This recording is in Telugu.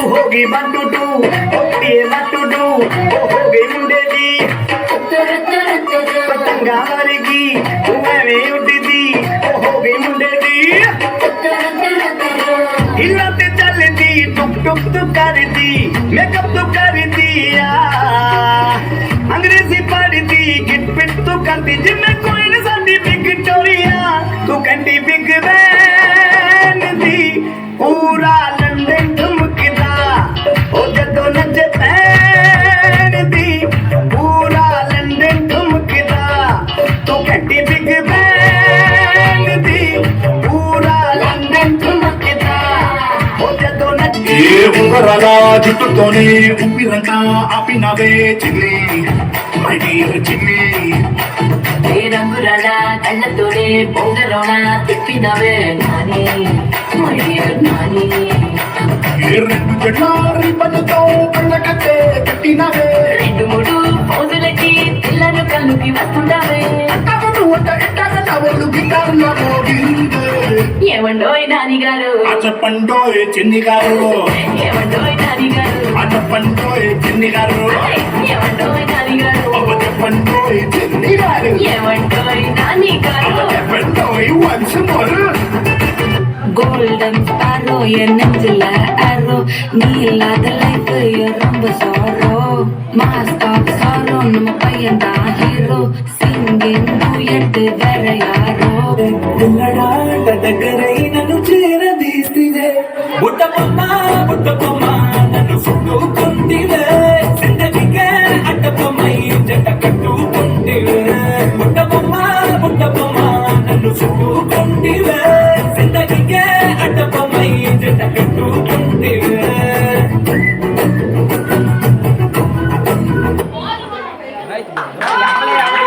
ಹೋಗಿ ಬಂದುಡು ಒಟ್ಟಿಗೆ ನಟ್ಟುಡು ಹೋಗಿ ಮುಂಡೆದಿ ಪತಂಗಾವರಿಗೆ ಹೂವೇ ಉಟ್ಟಿದಿ ಹೋಗಿ ಮುಂಡೆದಿ ಇಲ್ಲಂತೆ ಚಲ್ಲಿದಿ ಟುಕ್ ಟುಕ್ ತು ಕರಿದಿ ಮೇಕಪ್ ತು ಕರಿದಿಯಾ अंग्रेजी पढ़ी गिट पिट तू करती जिम्मे कोई न संदी बिग टोरिया तू कंडी बिग बैन दी पूरा लंदन ठुमकदा ओ जदों नच बैन दी पूरा लंदन ठुमकदा तू कंडी बिग बैन दी पूरा लंदन ठुमकदा ओ जदों नच ఏ ఉంగరాల జుట్టుతోనే ఊపిరంతా ఆపినవే చిన్ని మై డియర్ చిన్ని ఏ రంగురాల కళ్ళతోనే పొంగరోణ తిప్పినవే నాని మై డియర్ నాని ఏ రెండు జట్ల రిబ్బన్తో కళ్ళకట్టే కట్టినవే రెండు మూడు పోజులకి పిల్లను కలుకి వస్తుండవే అంటావు అంట ఎట్టాగ ఒళ్ళు గిటార్లో మోగిందే ఏమండోయ్ నాని గారు చెప్పండోయ్ చిన్ని గారు ఏమండోయ్ నాని గారు చెప్పండోయ్ చిన్ని గారు ఏమండోయ్ నాని గారు చెప్పండోయ్ చిన్ని గారు ఏమండోయ్ నాని గారు చెప్పండోయ్ వన్స్ మోర్ கோல்டன் ஸ்பாரோ என் நெஞ்சில ஆரோ நீ இல்லாத லைஃப் ரொம்ப சாரோ மாஸ்க் ஆஃப் சாரோ நம்ம பையன் தான் ஹீரோ சிங்கிங் டூயட் வேற யாரோ పిల్లడాట దగ్గరై నన్ను చేరదీస్తివే బుట్టబొమ్మ నన్ను చుట్టుకుంటివే జిందగీకే అడ్డబొమ్మై జంట కట్టుకుంటివే బుట్టబొమ్మ నన్ను చుట్టుకుంటివే జిందగీకే అడ్డబొమ్మై జంట కట్టుకుంటివే Right.